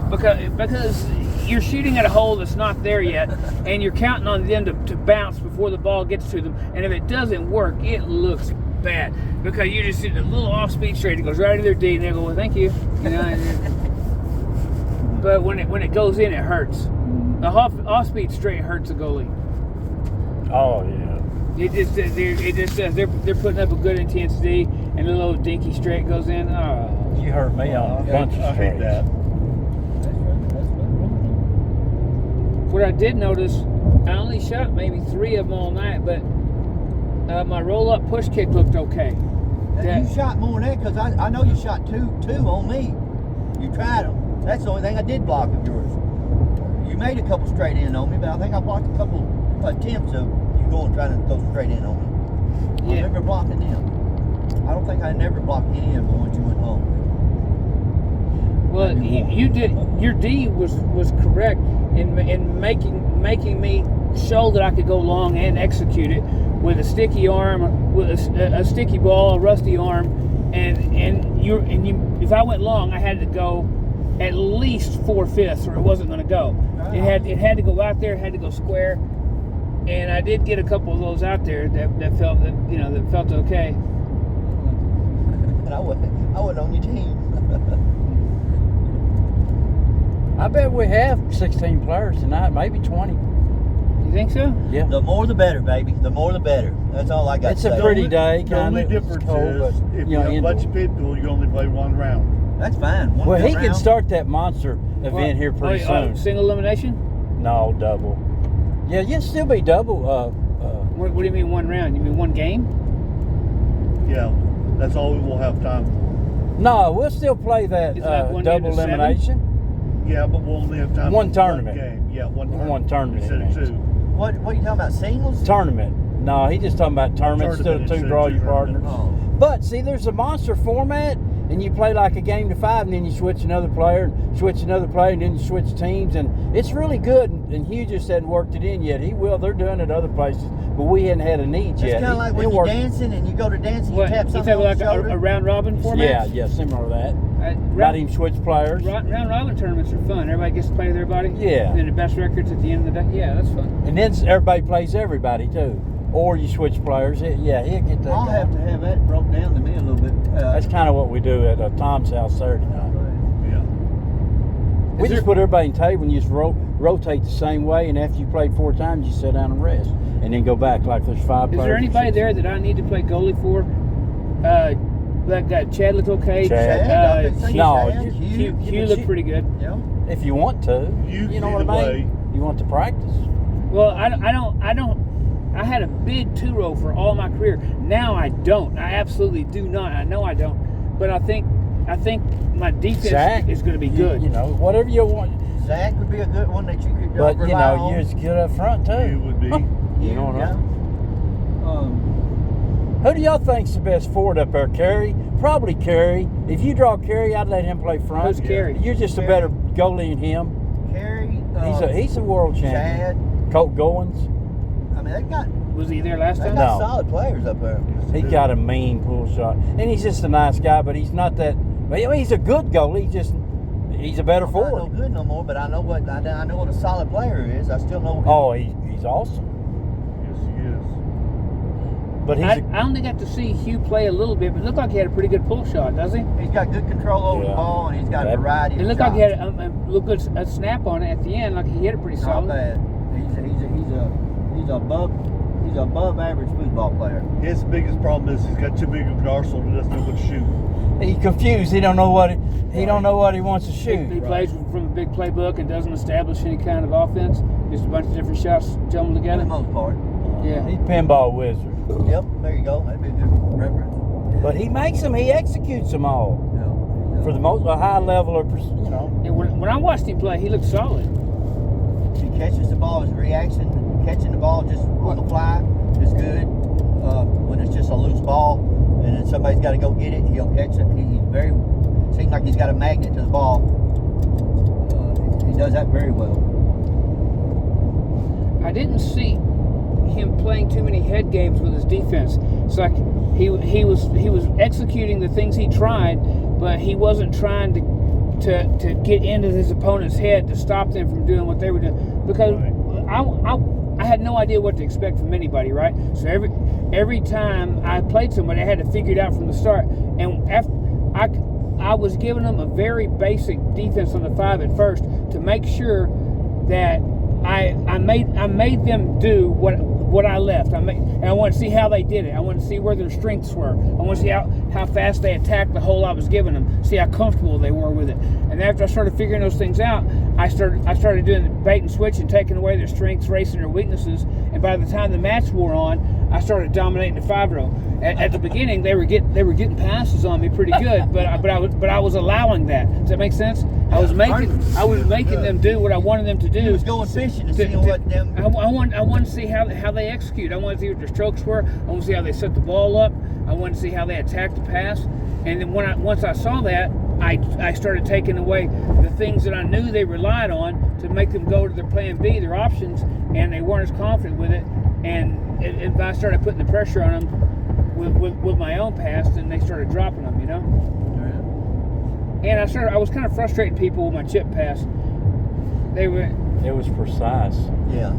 because you're shooting at a hole that's not there yet, and you're counting on them to bounce before the ball gets to them. And if it doesn't work, it looks bad because you just hit a little off-speed straight. It goes right into their D, and they go, "Well, thank you." But when it goes in, it hurts. The off-speed straight hurts a goalie. Oh yeah. It just says they're putting up a good intensity, and a little dinky straight goes in. Oh. You hurt me on a bunch of I hate straights. that. What I did notice, I only shot maybe 3 of them all night, but my roll-up push kick looked okay. You shot more than that because I know you shot two on me. You tried them. That's the only thing I did block of yours. You made a couple straight in on me, but I think I blocked a couple attempts of you going trying to go straight in on me. I remember blocking them. I don't think I never blocked any of them once you went home. Well, you did. Your D was correct in making me show that I could go long and execute it with a sticky arm, with a sticky ball, a rusty arm, and you. If I went long, I had to go at least 4/5, or it wasn't going to go. Wow. It had to go out there. It had to go square, and I did get a couple of those out there that felt okay. And I wasn't on your team. I bet we have 16 players tonight, maybe 20. You think so? Yeah. The more the better, baby. The more the better. That's all I got It's to a say. pretty day. The only Kinda. It's difference cold, is but, if you have a bunch of people, you only play one round. That's fine. One Well, he round. can start that monster event here pretty soon. Single elimination? No, double. Yeah, you'll still be double. What do you mean one round? You mean one game? Yeah, that's all we will have time for. No, we'll still play that It's like 1 double to 7? elimination. Yeah, but we'll only have time One for tournament. one game. Yeah, one tournament instead of match. 2. What are you talking about? Singles? Tournament. No, he's just talking about tournament instead of two draw your partners. Oh. But see, there's a monster format, and you play like a game to 5, and then you switch another player, and then you switch teams, and it's really good. And Hugh just hadn't worked it in yet. He will. They're doing it other places, but we hadn't had a need It's yet. kind of like when you're dancing and you go to dancing, you What? tap You something talking on the like shoulder. a round robin format? Yeah, similar to that. Not Round even switch players. robin tournaments are fun. Everybody gets to play with everybody. Yeah. And then the best records at the end of the day. Yeah, that's fun. And then everybody plays everybody too. Or you switch players. He'll get that. I'll have to have that broke down to me a little bit. That's kind of what we do at Tom's house Saturday night. Yeah. We just put everybody in table and you just rotate the same way, and after you played 4 times, you sit down and rest, and then go back like there's 5 Is players. there anybody there that I need to play goalie for? That Chad looked okay. Chad? I've been no, saying Hugh looked pretty good. Yeah. If you want to, You know what I mean. You want to practice. Well, I don't. I had a big 2-row for all my career. Now I don't. I absolutely do not. I know I don't. But I think my defense Zach, is going to be good. You know, whatever you want. Zach would be a good one that you could But you rely know, on. you're as good up front too. You would be. You know what I Yeah. mean? Who do y'all think's the best forward up there? Carey? Probably Carey. If you draw Carey, I'd let him play front. Who's Carey? You're just a better goalie than him. Carey. He's a world champion. Chad. Colt Goins. I mean, they got Was he there last time? No. solid players up there. He got a mean pull shot, and he's just a nice guy. But he's not that. I mean, he's a good goalie. He's a better I'm not no forward. good no more, but I know what a solid player is. I still know. Oh, he's awesome. Yes, he is. But I only got to see Hugh play a little bit, but it looked like he had a pretty good pull shot, does he? He's got good control over the ball, and he's got a variety of It looked shots. like he had a little good a snap on it at the end, like he hit it pretty Not solid. bad. He's above average football player. His biggest problem is he's got too big of an arsenal and doesn't know what to shoot. he's confused. He don't know what he wants to shoot. He plays from a big playbook and doesn't establish any kind of offense. Just a bunch of different shots jumbled For together. the most part. Yeah. He's pinball wizard. Yep, there you go. That'd be a good reference. But he makes them. He executes them all Yeah. for the most a high level of you know. And when I watched him play, he looked solid. He catches the ball. His reaction, catching the ball just on the fly, is good. When it's just a loose ball and then somebody's got to go get it, he'll catch it. Seems like he's got a magnet to the ball. He does that very well. I didn't see him playing too many head games with his defense. It's like he was executing the things he tried, but he wasn't trying to to get into his opponent's head to stop them from doing what they were doing, because I had no idea what to expect from anybody, right? So every time I played somebody, I had to figure it out from the start. And after I was giving them a very basic defense on the 5 at first to make sure that I made them do what I left. And I wanted to see how they did it. I wanted to see where their strengths were. I wanted to see how fast they attacked the hole I was giving them. See how comfortable they were with it. And after I started figuring those things out, I started doing the bait and switch and taking away their strengths, racing their weaknesses. And by the time the match wore on, I started dominating the 5-row. At the beginning, they were getting passes on me pretty good, but I was allowing that. Does that make sense? I was making them do what I wanted them to do. He was going fishing to see what them. I want to see how they execute. I want to see what their strokes were. I want to see how they set the ball up. I want to see how they attacked the pass. And then once I saw that, I started taking away the things that I knew they relied on to make them go to their plan B, their options, and they weren't as confident with it. And I started putting the pressure on them with my own pass, and they started dropping them, you know. And I was kind of frustrating people with my chip pass. It was precise. Yeah.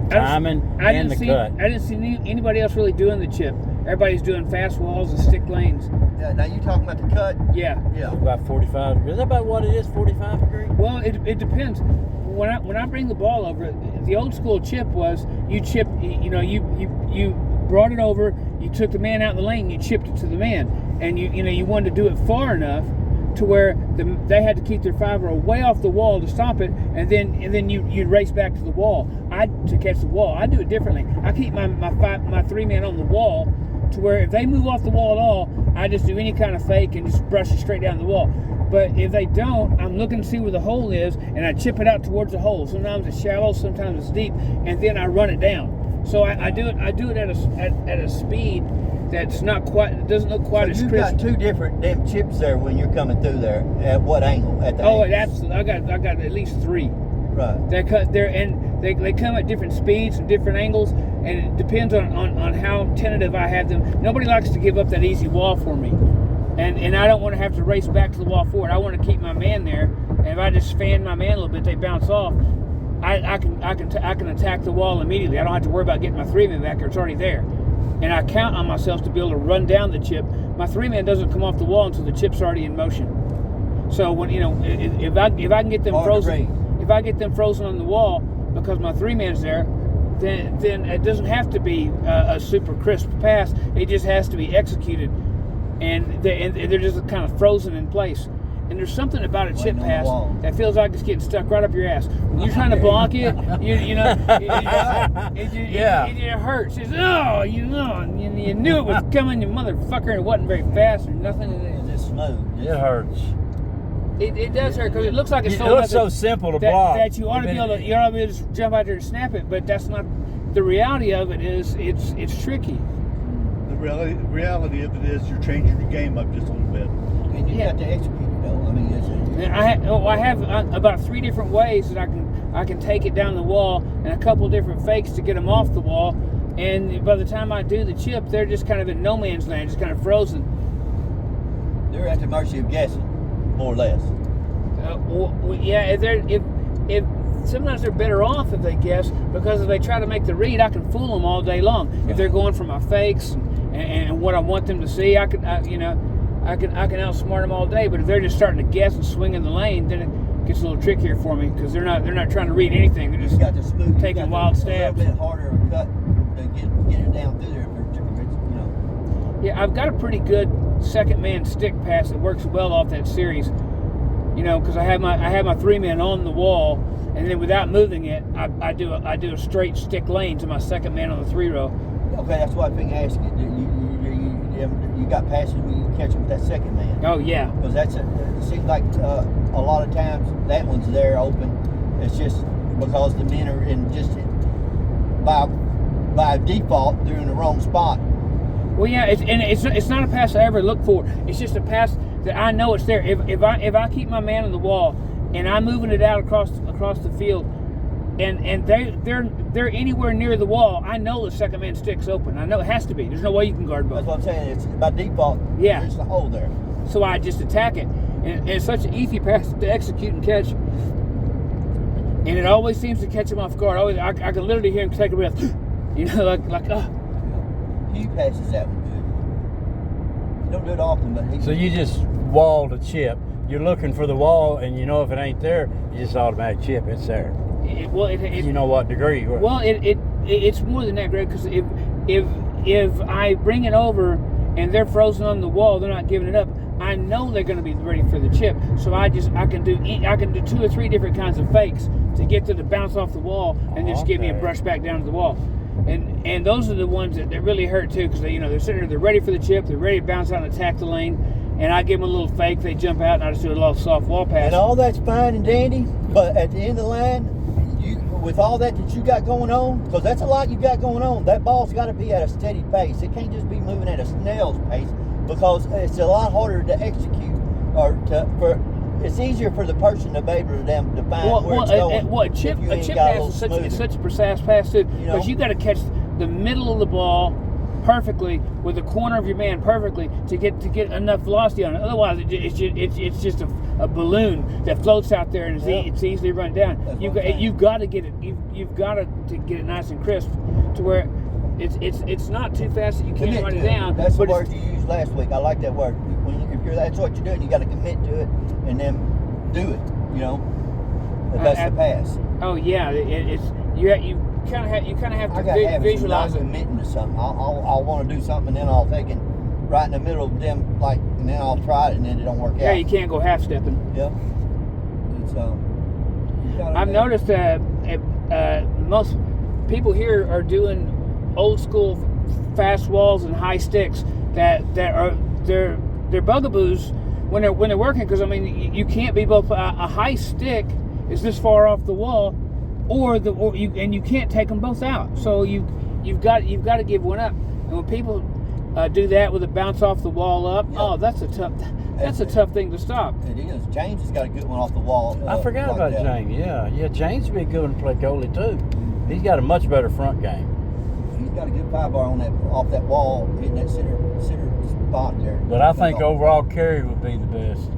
Timing and the cut. I didn't see anybody else really doing the chip. Everybody's doing fast walls and stick lanes. Yeah. Now you talking about the cut? Yeah. Yeah. About 45 degrees. Is that about what it is? 45 degrees? Well, it depends. When I bring the ball over, the old school chip was you chip. You brought it over. You took the man out in the lane. You chipped it to the man, and you wanted to do it far enough to where they had to keep their 5-row way off the wall to stop it, and then you'd race back to the wall. To catch the wall. I do it differently. I keep my 3-man on the wall to where if they move off the wall at all, I just do any kind of fake and just brush it straight down the wall. But if they don't, I'm looking to see where the hole is, and I chip it out towards the hole. Sometimes it's shallow, sometimes it's deep, and then I run it down. So I do it at a speed that's not quite. It doesn't look quite as you've crisp. got 2 different damn chips there when you're coming through there. At what angle? At the Oh, angle? absolutely. I got at least 3. Right. They cut there, and they come at different speeds and different angles, and it depends on how tentative I have them. Nobody likes to give up that easy wall for me, and I don't want to have to race back to the wall for it. I want to keep my man there, and if I just fan my man a little bit, they bounce off. I can attack the wall immediately. I don't have to worry about getting my 3-man back there. It's already there, and I count on myself to be able to run down the chip. My 3-man doesn't come off the wall until the chip's already in motion. So when if I can get them frozen. If I get them frozen on the wall because my 3-man's there, then it doesn't have to be a super crisp pass. It just has to be executed, and they're just kind of frozen in place. And there's something about a chip pass that feels like it's getting stuck right up your ass. When you're trying to block it, it hurts. It's you knew it was coming, you motherfucker, and it wasn't very fast or nothing. It's just smooth. It hurts. It does hurt because it looks like it's It looks so simple to block. That you ought to be able to just jump out there and snap it, but that's not the reality of it. It's tricky. The reality of it is you're changing your game up just a little bit. And you got to execute it though. I mean, I have about 3 different ways that I can take it down the wall, and a couple different fakes to get them off the wall. And by the time I do the chip, they're just kind of in no man's land, just kind of frozen. They're at the mercy of guessing, more or less. If sometimes they're better off if they guess, because if they try to make the read, I can fool them all day long. Right. If they're going for my fakes and what I want them to see, I can outsmart them all day. But if they're just starting to guess and swing in the lane, then it gets a little trickier for me because they're not trying to read anything. They're just got the smooth, taking wild stabs. A little bit harder of a cut to get it down through there. Yeah, I've got a pretty good 2-man stick pass that works well off that series. Because I have my 3-man on the wall, and then without moving it, I do a straight stick lane to my 2nd-man on the 3-row. Okay, that's what I think I asked you. You got passes when you catch them with that 2nd-man. Oh yeah. Because it seems like a lot of times that one's there open. It's just because the men are in just by default they're in the wrong spot. Well, yeah, it's not a pass I ever look for. It's just a pass that I know it's there. If I keep my man on the wall and I'm moving it out across the field, and they're anywhere near the wall, I know the 2nd-man stick's open. I know it has to be. There's no way you can guard both. That's what I'm saying. It's by default. Yeah. There's the hole there. So I just attack it, and it's such an easy pass to execute and catch. And it always seems to catch him off guard. Always, I can literally hear him take a breath. You know, like oh. He passes that one good. He don't do it often, but he. So you just wall the chip. You're looking for the wall, and you know if it ain't there, you just automatic chip. It's there. You know what degree. Well, it's more than that, Greg. Because if I bring it over and they're frozen on the wall, they're not giving it up. I know they're going to be ready for the chip, so I can do 2 or 3 different kinds of fakes to get to the bounce off the wall and just give me a brush back down to the wall. And those are the ones that really hurt too, because they're sitting there, they're ready for the chip, they're ready to bounce out and attack the lane, and I give them a little fake, they jump out, and I just do a little soft wall pass. And all that's fine and dandy, but at the end of the line, with all that you got going on, because that's a lot you got going on, that ball's got to be at a steady pace. It can't just be moving at a snail's pace, because it's a lot harder to execute, it's easier for the person to be able to define where it's going. A chip pass is such a precise pass too, because you got to catch the middle of the ball perfectly with the corner of your man perfectly to get enough velocity on it. Otherwise, it's just a balloon that floats out there and it's easily run down. You've got to get it. You've got to get it nice and crisp to where it's not too fast that you can't run it down. That's the word you used last week. I like that word. That's what you're doing. You got to commit to it and then do it. That's the pass. Oh yeah, you kind of have to visualize it. Committing to something. I'll want to do something, and then I'll take it right in the middle of them, and then I'll try it, and then it don't work out. Yeah, you can't go half stepping. Yep. I've noticed that most people here are doing old school fast walls and high sticks that are they're bugaboos when they're working, because I mean you can't be both a high stick is this far off the wall, and you can't take them both out. So you've got to give one up. And when people do that with a bounce off the wall up, that's a tough thing to stop. It is. James has got a good one off the wall. I forgot about James. Yeah, James would be a good one to play goalie too. He's got a much better front game. He's got a good 5-bar on off that wall, hitting that center spot there. But I think overall Kerry would be the best.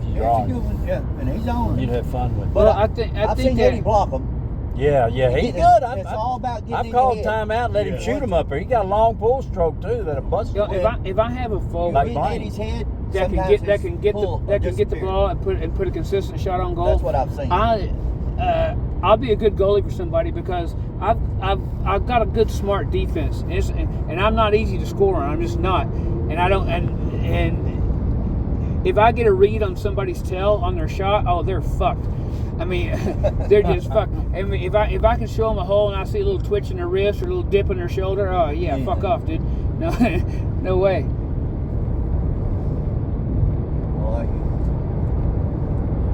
He's a good one, and he's on. You'd have fun with. But I think seen Eddie block him. Yeah, he's good. It's all about getting. I've called timeout, let him shoot him up there. He got a long pull stroke too that'll bust. If I have a forward like Eddie's head, that can get the ball and put a consistent shot on goal. That's what I've seen. I'll be a good goalie for somebody because I've got a good smart defense, and I'm not easy to score on. I'm just not, and I don't and if I get a read on somebody's tail on their shot, they're fucked. I mean, they're just fucked. I mean, if I can show them a hole and I see a little twitch in their wrist or a little dip in their shoulder, fuck off, dude. No, no way.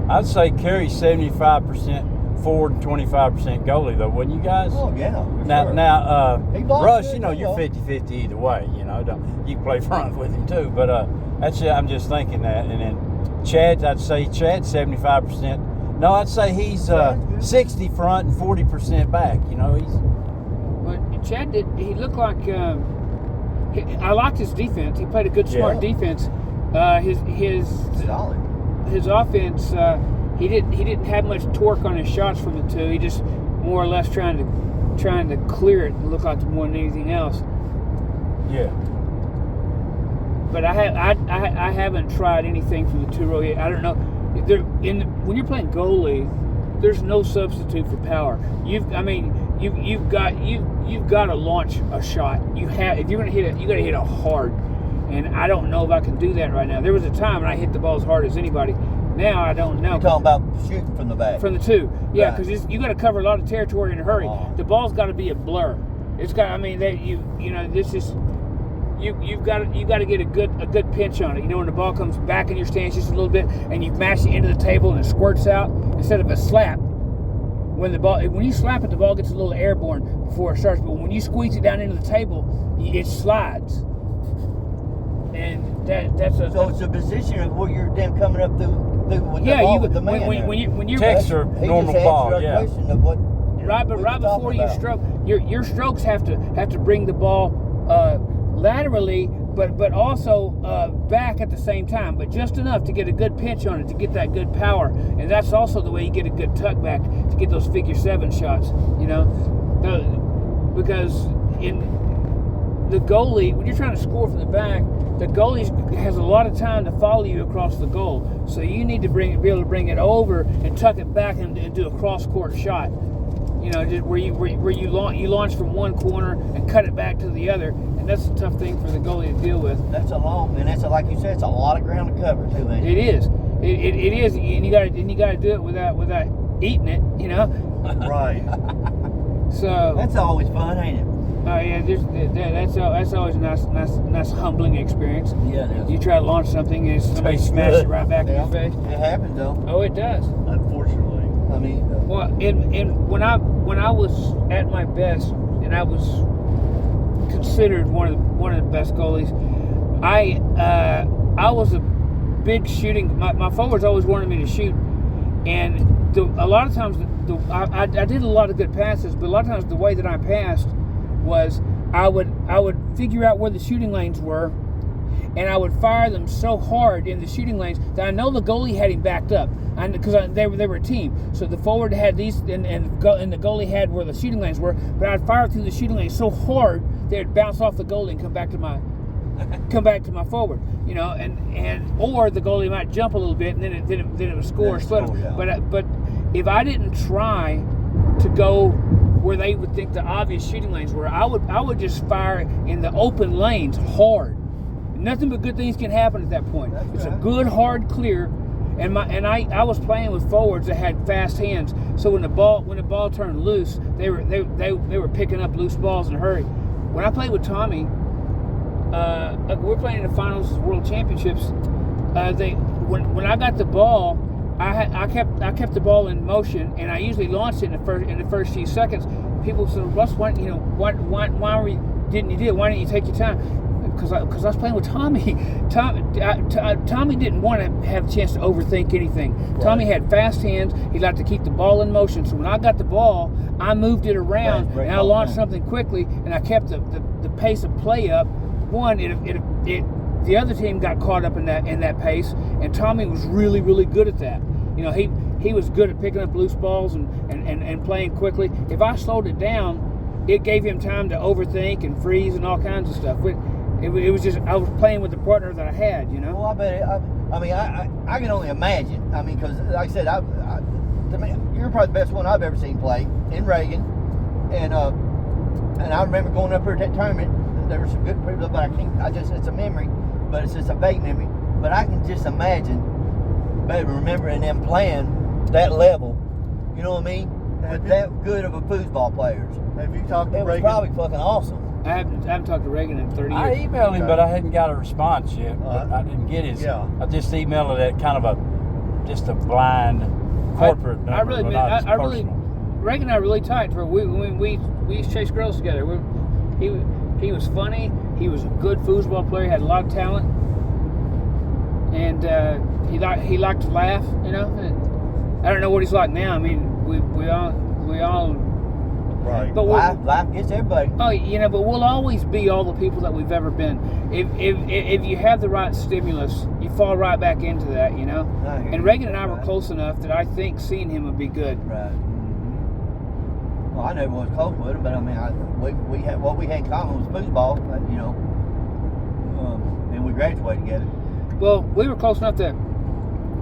I'd say Kerry's 75% forward and 25% goalie, though, wouldn't you guys? Oh, yeah. Now, Russ, good, you're 50-50 either way. You can play front with him too, but I'm just thinking that. And then I'd say Chad's 75%. No, I'd say he's 60 front and 40% back. Well, Chad he looked like I liked his defense. He played a good, smart defense. His offense, he didn't have much torque on his shots from the two. He just more or less trying to clear it and look like more than anything else. Yeah. But I haven't tried anything from the 2-row yet. I don't know. When you're playing goalie, there's no substitute for power. You've got to launch a shot. If you're gonna hit it, you got to hit it hard. And I don't know if I can do that right now. There was a time when I hit the ball as hard as anybody. Now I don't know. You're talking about shooting from the back. From the two, yeah, because you got to cover a lot of territory in a hurry. The ball's got to be a blur. It's got. I mean, this is. You've got to get a good pinch on it. When the ball comes back in your stance just a little bit, and you mash it into the table and it squirts out instead of a slap. When you slap it, the ball gets a little airborne before it starts. But when you squeeze it down into the table, it slides. And so it's a position of where you're then coming up through with the ball with the man. When you're text or normal ball, question of what. Right, but right before you stroke, your strokes have to bring the ball laterally but also back at the same time, but just enough to get a good pitch on it, to get that good power. And that's also the way you get a good tuck back, to get those figure 7 shots, because in the goalie, when you're trying to score from the back, the goalie has a lot of time to follow you across the goal. So you need to be able to bring it over and tuck it back and do a cross-court shot. Just where you launch from one corner and cut it back to the other, and that's a tough thing for the goalie to deal with. That's like you said, it's a lot of ground to cover too, ain't it? It is. It is, and you got to do it without eating it, Right. So That's always fun, ain't it? oh yeah, that's always a nice humbling experience. Yeah, it is. You try to launch something and somebody Tastes smashes good. it right back in your face. It happens though. Oh, it does. Unfortunately. I mean, Well, and when I was at my best, and I was considered one of the best goalies, I was a big shooting. My forwards always wanted me to shoot, and a lot of times I did a lot of good passes, but a lot of times the way that I passed was I would figure out where the shooting lanes were, and I would fire them so hard in the shooting lanes that I know the goalie had him backed up, because they were a team. So the forward had these, and the goalie had where the shooting lanes were. But I'd fire through the shooting lanes so hard that it'd bounce off the goalie and come back to my forward. And or the goalie might jump a little bit, and then it would score or split him. Yeah. But if I didn't try to go where they would think the obvious shooting lanes were, I would just fire in the open lanes hard. Nothing but good things can happen at that point. That's it's right. a good hard clear, and I was playing with forwards that had fast hands. So when the ball turned loose, they were picking up loose balls in a hurry. When I played with Tommy, we're playing in the finals of World Championships. When I got the ball, I kept the ball in motion, and I usually launched it in the first few seconds. People said, "Russ, why didn't you do it? Why didn't you take your time?" Because I was playing with Tommy. Tommy didn't want to have a chance to overthink anything. Right. Tommy had fast hands. He liked to keep the ball in motion. So when I got the ball, I moved it around and I launched something quickly, and I kept the pace of play up. The other team got caught up in that pace, and Tommy was really, really good at that. He was good at picking up loose balls and playing quickly. If I slowed it down, it gave him time to overthink and freeze and all kinds of stuff. It was just, I was playing with the partner that I had, Well, I bet. I can only imagine. Because like I said, to me, you're probably the best one I've ever seen play in Reagan, and I remember going up here at that tournament. There were some good people, but it's a memory, but it's just a vague memory. But I can just imagine, baby, remembering them playing that level. You know what I mean? With that good of a foosball players. Have you talked to It was Reagan? probably fucking awesome. I haven't talked to Reagan in 30 I years. emailed him, but I hadn't got a response yet. But I didn't get his. Yeah. I just emailed it at kind of just a blind corporate number. I really, but mean, not I really, personal. Reagan and I are really tight. We used to chase girls together. He was funny. He was a good foosball player. He had a lot of talent, and he liked to laugh. And I don't know what he's like now. I mean, we all. Right. But Life gets everybody. Oh, but we'll always be all the people that we've ever been. If you have the right stimulus, you fall right back into that, And Reagan and I were close enough that I think seeing him would be good. Right. Well, I never was close with him, but we had what we had in common was foosball, and we graduated together. Well, we were close enough that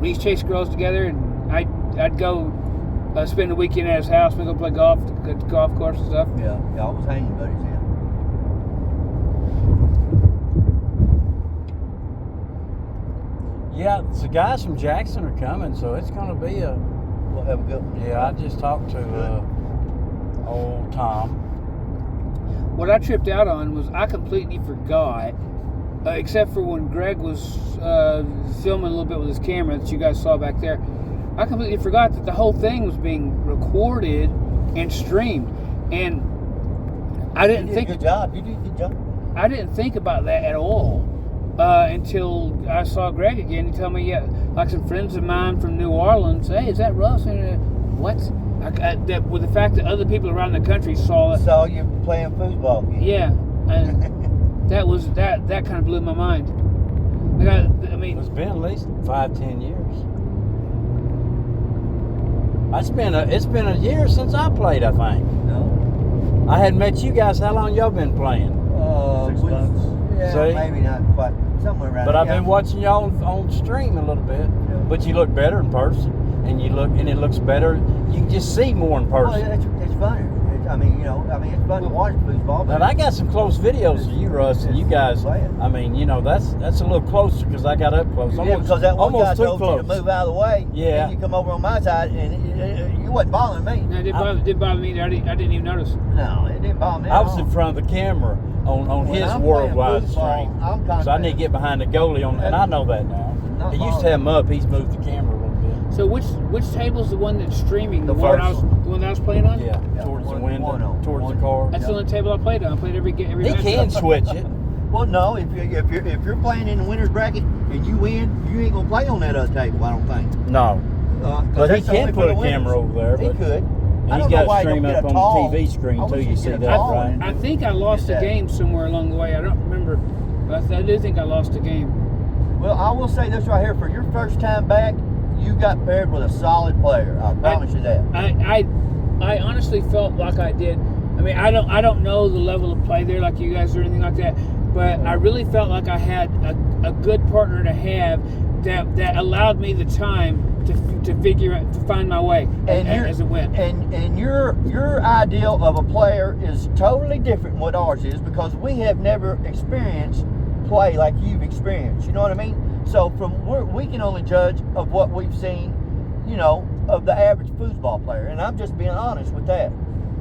we used to chase girls together, and I'd go spend the weekend at his house. We'd go play golf at the golf course and stuff. Yeah, y'all was hanging buddies then. Yeah, the guys from Jackson are coming, so it's going to be We'll have a good one. Yeah, I just talked to old Tom. What I tripped out on was I completely forgot, except for when Greg was filming a little bit with his camera that you guys saw back there. I completely forgot that the whole thing was being recorded and streamed, and I didn't think. You did a good job. I didn't think about that at all until I saw Greg again. He told me, like some friends of mine from New Orleans, hey, is that Russ? And what? With the fact that other people around the country saw it. Saw you playing foosball again. Yeah, that kind of blew my mind. Like I mean, It's been at least 5-10 years. It's been a year since I played, I think. No. I hadn't met you guys. How long y'all been playing? 6 months. Yeah, See? maybe not quite. Somewhere around. But I've there. been watching y'all on stream a little bit. Yeah. But you look better in person, and it looks better. You can just see more in Well, person. it's funny. It's fun to watch football. But I got some close videos of you, Russ, and you guys. I mean, that's a little closer because I got up close. Yeah, because that one guy almost too told you to close. move out of the way. Yeah. And you come over on my side, and you wasn't bothering me. no, it did bother me. I didn't even notice. No, it didn't bother me. I at was all. in front of the camera on When his I'm worldwide playing football, stream. I'm So I need to get behind the goalie on, and I know that now. Not He used to bothered. have him up. He's moved the camera a little bit. So which table's the one that's streaming? The one first the one that I was playing on? Yeah, Yeah, towards the one window, on. towards One. the car. That's the only table I played on. I played every He match. can switch it. Well, no, if you're playing in the winner's bracket and you win, you ain't gonna play on that other table. I don't think. No, 'Cause but he that's only can for put the a winners. camera over there. He But could. I he's don't know got why a he don't stream get up a on tall- the TV screen I too. wish You he'd see get a that, tall right? one. I think I lost a Get that. game somewhere along the way. I don't remember, but I do think I lost a game. Well, I will say this right here: for your first time back, you got paired with a solid player. I promise you that. I honestly felt like I did. I mean, I don't know the level of play there like you guys or anything like that, but I really felt like I had a good partner to have that allowed me the time to find my way as it went. And your ideal of a player is totally different than what ours is because we have never experienced play like you've experienced. You know what I mean? So we can only judge of what we've seen, of the average football player. And I'm just being honest with that.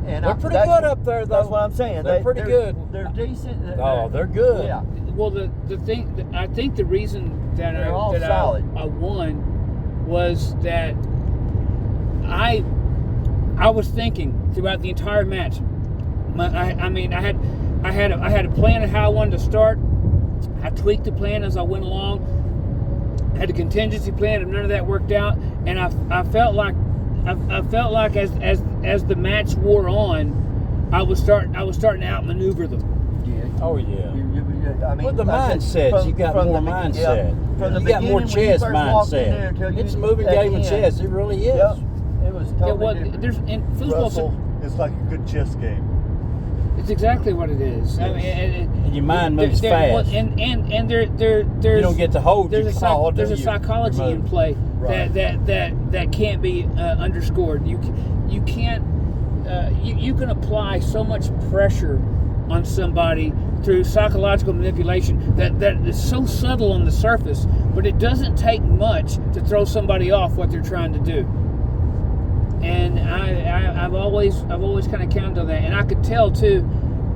And They're pretty good up there, though. That's what I'm saying. They're pretty good. They're decent. Oh, they're good. Yeah. Well, the thing I think the reason that They're all solid. I won was that I was thinking throughout the entire match. I had a plan of how I wanted to start. I tweaked the plan as I went along. I had a contingency plan, and none of that worked out. And I felt like as the match wore on, I was starting to outmaneuver them. Yeah. Oh yeah. I mean, With the like I said, mindset, you got more the be- mindset. yeah, from the You got more beginning when you chess first walked in there until mindset. you- It's a moving at game the of end. chess. It really is. Yep. It was totally Yeah, well, different. there's in football. Russell, it's like a good chess game. It's exactly what it is. I mean, And your mind moves fast. And there's You don't get to hold your call. there's a psychology in play Right. that can't be underscored. You can't you can apply so much pressure on somebody through psychological manipulation that is so subtle on the surface, but it doesn't take much to throw somebody off what they're trying to do. And I've always kind of counted on that, and I could tell too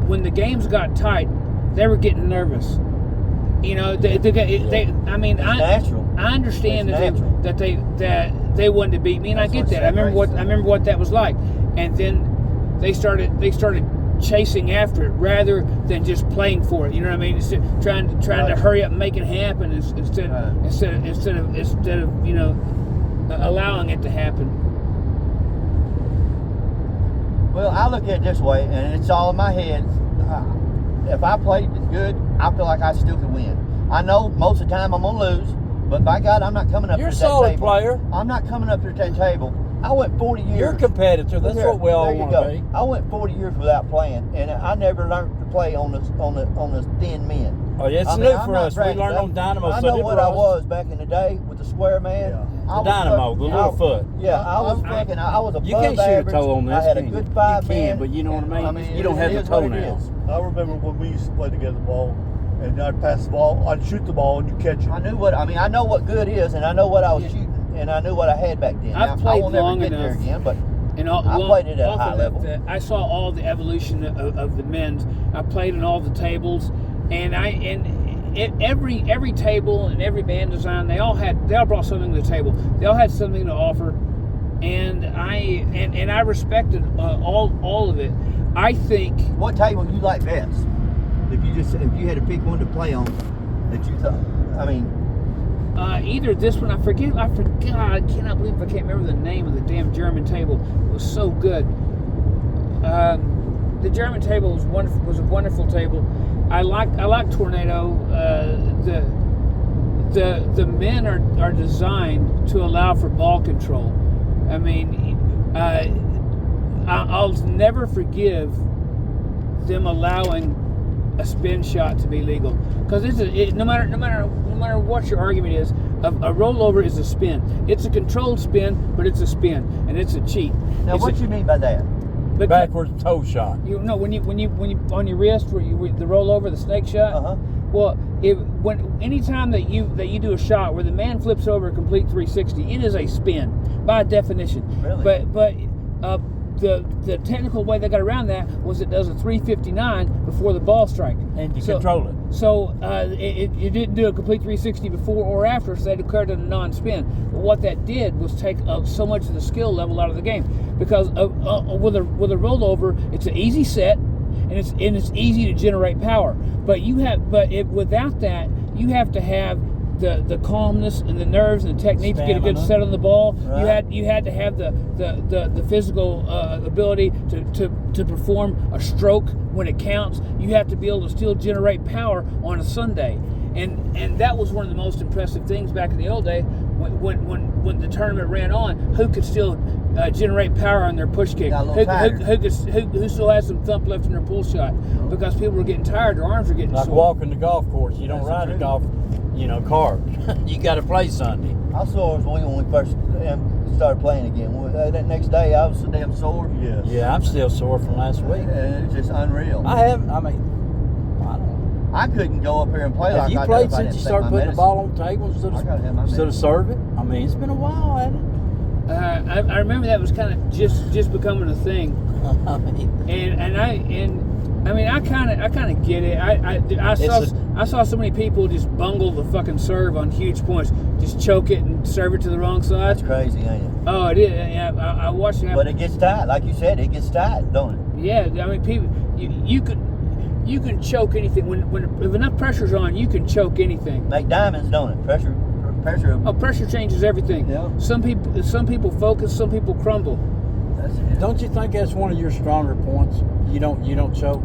when the games got tight, they were getting nervous. I mean, It's natural. I understand It's that natural. they wanted to beat me, and That's I get what that. I remember separates what that was like, and then they started chasing after it rather than just playing for it. You know what I mean? Instead, trying to Right. hurry up and make it happen instead of allowing it to happen. Well, I look at it this way, and it's all in my head. If I played good, I feel like I still could win. I know most of the time I'm gonna lose, but by God, I'm not coming up You're to a that solid table. player. I'm not coming up to that table. I went 40 years. You're a competitor. That's Here, what we all there you want go. to be. I went 40 years without playing, and I never learned to play on the thin men. Oh, yeah, it's I mean, new I'm for not us. We bragging, learned but on Dynamo. I so know did what I Russ. was back in the day with the square man. Yeah. I was Dynamo, the little foot. Yeah, I was fucking. I was above You can't shoot a average. toe on this, I had a can good you? 5 You can, man. but you know what I mean? You don't it have the is what it toenails. is. I remember when we used to play together ball, and I'd pass the ball, I'd shoot the ball, and you catch it. I know what good is, and I know what I was shooting, and I knew what I had back then. I've Now, played I will never long get there enough. again, but And I played it at a high level. I saw all the evolution of the men's. I played in all the tables, and every table and every band design, they all brought something to the table. They all had something to offer, and I respected all of it. I think what table you like best? If you had to pick one to play on, that you thought, I mean, either this one, I forgot. I cannot believe I can't remember the name of the damn German table. It was so good. The German table was a wonderful table, I like Tornado. The men are designed to allow for ball control. I mean, I'll never forgive them allowing a spin shot to be legal, because no matter what your argument is, a rollover is a spin. It's a controlled spin, but it's a spin, and it's a cheat. Now, what do you mean by that? Backwards toe shot. You know, when you on your wrist where the rollover, the snake shot. Uh-huh. Well, anytime that you do a shot where the man flips over a complete 360, it is a spin by definition. Really? But the technical way they got around that was it does a 359 before the ball strike. And you control it. So it didn't do a complete 360 before or after, so they declared it a non-spin. But what that did was take so much of the skill level out of the game, because with a rollover, it's an easy set, and it's easy to generate power. But without that, you have to have the calmness and the nerves and the technique to get a good set on the ball. Right. You had to have the physical ability to perform a stroke when it counts. You have to be able to still generate power on a Sunday, and that was one of the most impressive things back in the old day when the tournament ran on. Who could still generate power on their push kick? Who still has some thump left in their pull shot? Because people were getting tired, their arms were getting Like sore. walking the golf course. You don't ride a golf, cart. You got to play Sunday. I sore when we first started playing again. That next day, I was so damn sore. Yes. Yeah, I'm still sore from last week. And it's just unreal. I don't. I couldn't go up here and play Have like you I played did if I since didn't you take started my putting the medicine. ball on the table instead I gotta have my of medicine. serving? I mean, it's been a while, hasn't I remember that was kind of just becoming a thing, it? I kind of get it. I saw so many people just bungle the fucking serve on huge points, just choke it and serve it to the wrong side. That's crazy, ain't it? Oh, it is. Yeah, I watched it happen. But it gets tight. Like you said, it gets tight, don't it? Yeah, I mean, people, you can choke anything when if enough pressure's on, you can choke anything. Make diamonds, don't it? Pressure. Oh, pressure changes everything. Yeah. Some people focus, some people crumble. That's it. Don't you think that's one of your stronger points? You don't choke.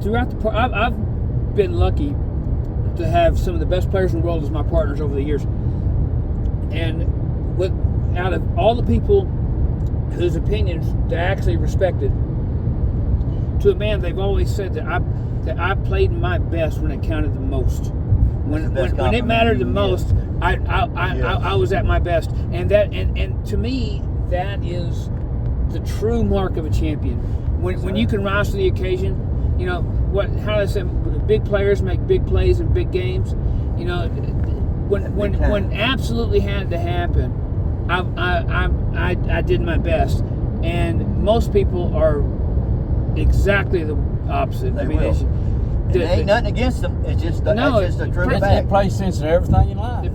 Throughout I've been lucky to have some of the best players in the world as my partners over the years, and out of all the people whose opinions they actually respected, to a man, they've always said that I played my best when it counted the most. When it mattered the most, I was at my best, and to me that is the true mark of a champion. When you can rise to the occasion, how they say big players make big plays in big games. When absolutely had to happen, I did my best, and most people are exactly the opposite. There ain't nothing against them. It's just that's just a true It fact. plays sense in everything in life. The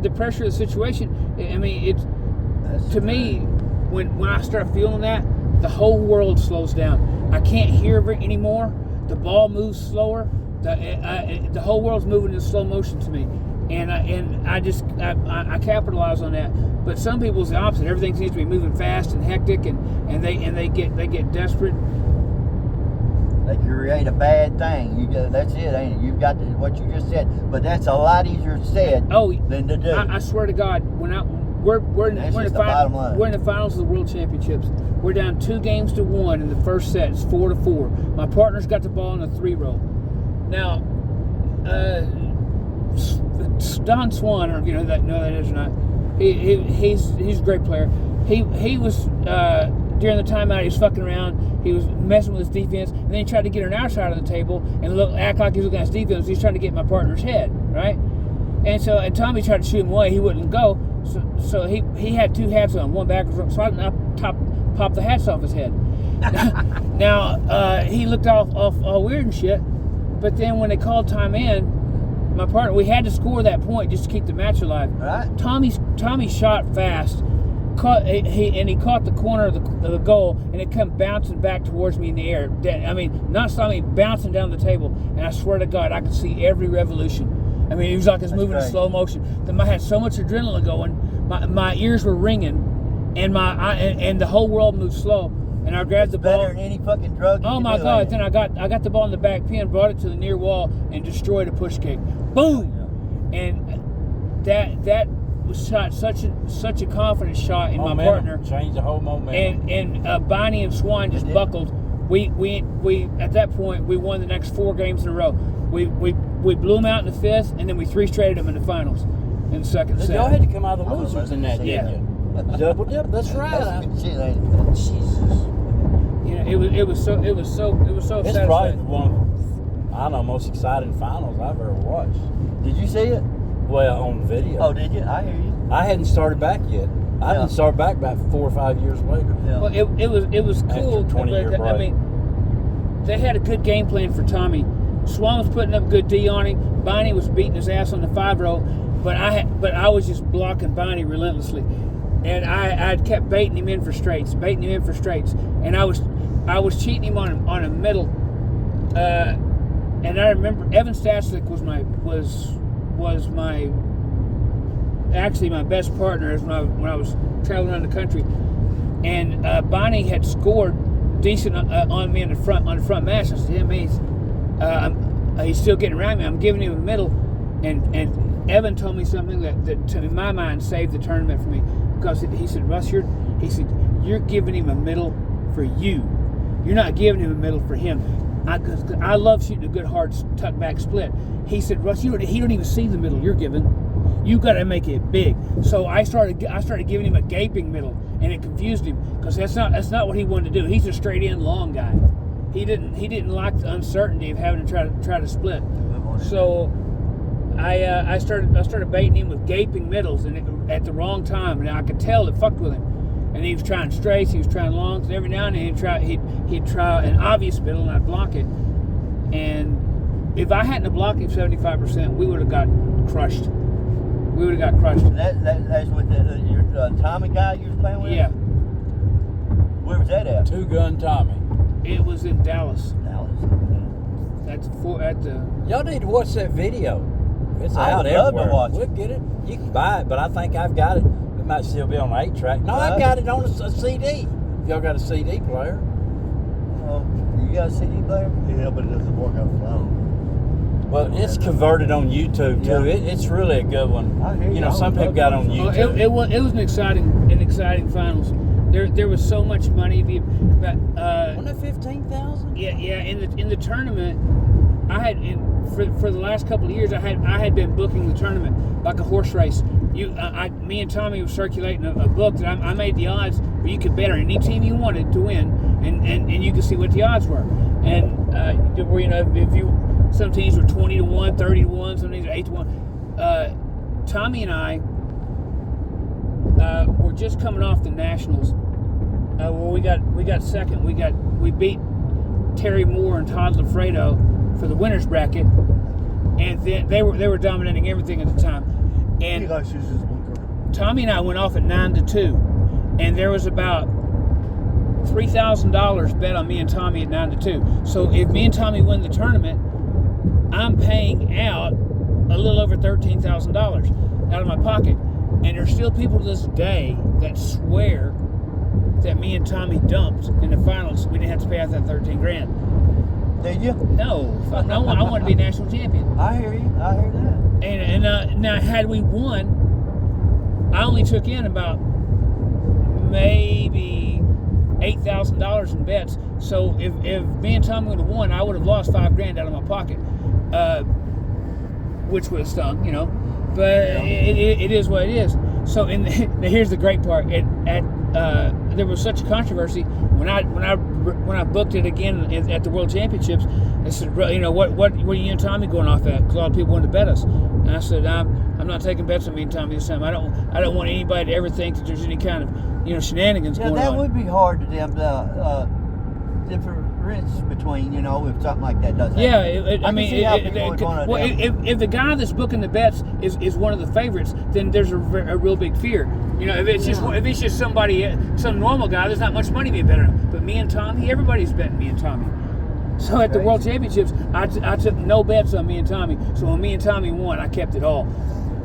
pressure of the situation. I mean, it's to me when I start feeling that, the whole world slows down. I can't hear it anymore. The ball moves slower. The whole world's moving in slow motion to me, and I capitalize on that. But some people's the opposite. Everything seems to be moving fast and hectic, and they get desperate. They create a bad thing. That's it, ain't it? You've got what you just said, but that's a lot easier said than to do. I swear to God, we're in the finals of the World Championships. We're down 2-1 in the first set. It's 4-4. My partner's got the ball in a 3-roll. Now, Don Swan, I don't know if you know that is or not. He's a great player. He was during the timeout. He was fucking around. He was messing with his defense, and then he tried to get on our side of the table and act like he was looking at his defense. He's trying to get my partner's head, right? And Tommy tried to shoot him away. He wouldn't go. So he had two hats on, one backwards. So I popped the hats off his head. Now he looked all weird and shit. But then when they called time in, my partner, we had to score that point just to keep the match alive. Right. Tommy shot fast. He caught the corner of the goal, and it come bouncing back towards me in the air. I mean, not stopping me, bouncing down the table. And I swear to God, I could see every revolution. I mean, it was like it's moving in slow motion. I had so much adrenaline going. My ears were ringing, and the whole world moved slow. and I grabbed the ball. Better than any fucking drug. Oh my God! Then I got the ball in the back pin, brought it to the near wall, and destroyed a push kick. Boom! And that was shot such a confident shot in my partner. Changed the whole momentum. And Bonnie and Swan just buckled. We at that point we won the next 4 games in a row. We blew them out in the 5th, and then we 3-straighted them in the finals in the second set. Y'all had to come out of the losers in that, Yeah. didn't you? Double dip. That's right. Jesus. You know, it was so It's satisfying. probably one of, I don't know, most exciting finals I've ever watched. Did you see it? Well, on video. Oh, did you? I hear you. I hadn't started back yet. I didn't start back about 4 or 5 years later. Yeah. Well, it was cool. After 20-year but, I break. mean, they had a good game plan for Tommy. Swan was putting up good D on him. Bonnie was beating his ass on the 5-row, but I was just blocking Bonnie relentlessly, and I kept baiting him in for straights, and I was cheating him on a middle. And I remember Evan Staslik was my best partner when I was traveling around the country, and Bonnie had scored decent on me on the front match. I said, "Yeah, man, he's still getting around me. I'm giving him a middle," and Evan told me something that in my mind saved the tournament for me, because he said, "Russ, you're giving him a middle for you. You're not giving him a middle for him." I love shooting a good hard tuck back split. He said, "Russ, he don't even see the middle you're giving. You got to make it big." So I started giving him a gaping middle, and it confused him, because that's not what he wanted to do. He's a straight in long guy. He didn't like the uncertainty of having to try to split. So I started baiting him with gaping middles, and at the wrong time, and I could tell it fucked with him. And he was trying straights, he was trying longs, and every now and then he'd try an obvious middle, and I'd block it. And if I hadn't blocked him 75%, we would have got crushed. That's with your Tommy guy you was playing with? Yeah. Where was that at? Two Gun Tommy. It was in Dallas. Dallas. At the. Y'all need to watch that video. It's I out would love to everywhere. watch it. We'll get it. You can buy it, but I think I've got it. It might still be on an 8-track. No, I've got it on a CD. If y'all got a CD player. Oh, you got a CD player? Yeah, but it doesn't work out the phone. Well, it's converted on YouTube too. Yeah. It's really a good one. I hear you. You know, I some would people love got to on watch YouTube. It was an exciting finals. There was so much money. But Wasn't it 15,000? yeah. In the tournament, I had for the last couple of years, I had been booking the tournament like a horse race. Me and Tommy were circulating a book that I made the odds where you could bet on any team you wanted to win, and you could see what the odds were. And where, you know, some teams were 20-1, 30-1, some teams were 8-1. Tommy and I were just coming off the nationals. Where we got second. We beat Terry Moore and Todd Lafredo for the winners bracket, and then they were dominating everything at the time. And He likes to use his blinker. Tommy and I went off at 9-2, and there was about $3,000 bet on me and Tommy at 9-2. So if me and Tommy win the tournament, I'm paying out a little over $13,000 out of my pocket. And there's still people to this day that swear that me and Tommy dumped in the finals. We didn't have to pay out that $13,000. Did you? No, fuck no. I want to be national champion. I hear you. I hear that. And now, had we won, I only took in about maybe $8,000 in bets. So if me and Tommy would have won, I would have lost $5,000 out of my pocket, which would have stung, you know. But it is what it is. So here's the great part. There was such a controversy when I booked it again at the World Championships. They said, you know, what are you and Tommy going off at? Because a lot of people wanted to bet us. And I said, I'm not taking bets on me and Tommy this time. I don't want anybody to ever think that there's any kind of shenanigans going on. Yeah, that would be hard to them difference between, you know, if something like that does happen. Yeah, I mean, if the guy that's booking the bets is one of the favorites, then there's a real big fear. You know, if it's just somebody, some normal guy, there's not much money being bet on him. But me and Tommy, everybody's betting me and Tommy. So at the World Championships, I took no bets on me and Tommy. So when me and Tommy won, I kept it all.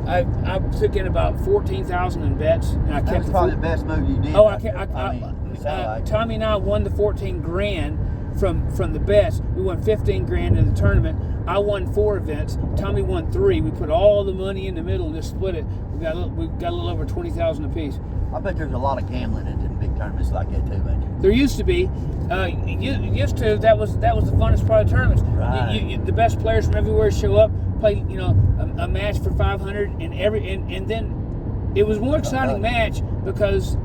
I took in about 14,000 in bets, and I That kept was the probably four- the best move you did. Oh, right there. You sound like it. Tommy and I won the 14 grand from the bets. We won 15 grand in the tournament. I won 4 events. Tommy won 3. We put all the money in the middle and just split it. We got a little over 20,000 apiece. I bet there's a lot of gambling in big tournaments like that too, man. There used to be. Used to. That was the funnest part of tournaments. Right. The best players from everywhere show up, play a match for 500, and then it was more exciting match because